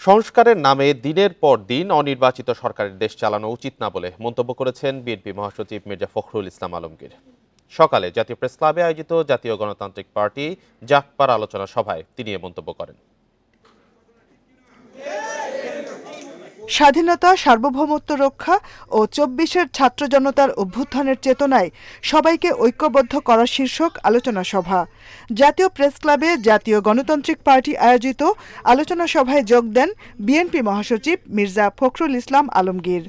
সংস্কারের নামে দিনের পর দিন অনির্বাচিত সরকারের দেশ চালানো উচিত না বলে মন্তব্য করেছেন বিএনপি মহাসচিব মির্জা ফখরুল ইসলাম আলমগীর। সকালে জাতীয় প্রেস ক্লাবে আয়োজিত জাতীয় গণতান্ত্রিক পার্টি জাকপার আলোচনা সভায় তিনি এ মন্তব্য করেন। স্বাধীনতা, সার্বভৌমত্ব রক্ষা ও ২৪-এর ছাত্র জনতার অভ্যুত্থানের চেতনায় সবাইকে ঐক্যবদ্ধ করা শীর্ষক আলোচনা সভা। জাতীয় প্রেস ক্লাবে জাতীয় গণতান্ত্রিক পার্টি আয়োজিত আলোচনা সভায় যোগ দেন বিএনপি মহাসচিব মির্জা ফখরুল ইসলাম আলমগীর।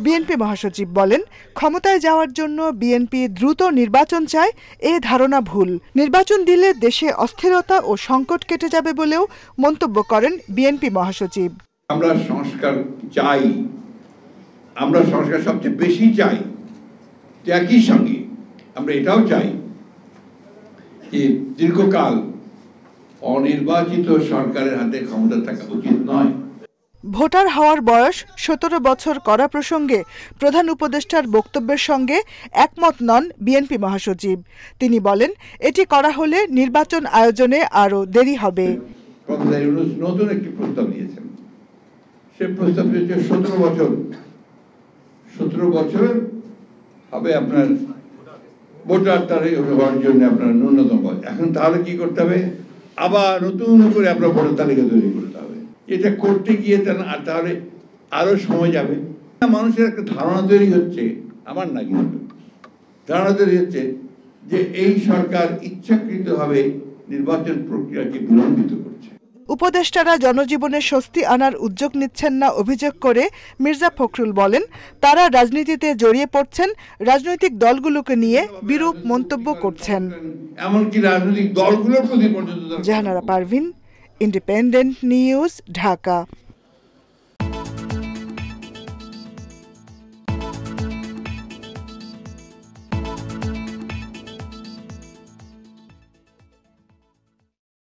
বিএনপি মহাসচিব বলেন, ক্ষমতায় যাওয়ার জন্য বিএনপি দ্রুত নির্বাচন চায়, এ ধারণা ভুল। নির্বাচন দিলে দেশে অস্থিরতা ও সংকট কেটে যাবে বলেও মন্তব্য করেন বিএনপি মহাসচিব। আমরা সংস্কার চাই, আমরা সংস্কার সবচেয়ে বেশি চাই। একই সঙ্গে আমরা এটাও চাই যে দীর্ঘকাল অনির্বাচিত সরকারের হাতে ক্ষমতা থাকা উচিত নয়। ভোটার হওয়ার বয়স ১৭ বছর করা প্রসঙ্গে প্রধান উপদেষ্টার বক্তব্যের সঙ্গে একমত নন বিএনপি মহাসচিব। তিনি বলেন, এটি করা হলে নির্বাচন আয়োজনে আরও দেরি হবে। নতুন একটি প্রস্তাব দিয়েছেন, সে প্রস্তাব হচ্ছে 17 বছর হবে আপনার ভোটার তালিকা হওয়ার জন্য আপনার ন্যূনতম বয়স। এখন তাহলে কি করতে হবে? আবার নতুন করে আপনার ভোটার তালিকা তৈরি করতে হবে। এটা করতে গিয়ে তাহলে আরো সময় যাবে। মানুষের একটা ধারণা তৈরি হচ্ছে, আমার না কিন্তু ধারণা তৈরি হচ্ছে যে এই সরকার ইচ্ছাকৃতভাবে নির্বাচন প্রক্রিয়াকে বিলম্বিত করছে। উপদেষ্টারা জনজীবনে স্বস্তি আনার উদ্যোগ নিচ্ছেন না অভিযোগ করে মির্জা ফখরুল বলেন, তারা রাজনীতিতে জড়িয়ে পড়ছেন, রাজনৈতিক দলগুলোকে নিয়ে বিরূপ মন্তব্য করছেন। এমনকি রাজনৈতিক দলগুলোর প্রতি পর্যন্ত। Jahanara Parvin, independent news, Dhaka.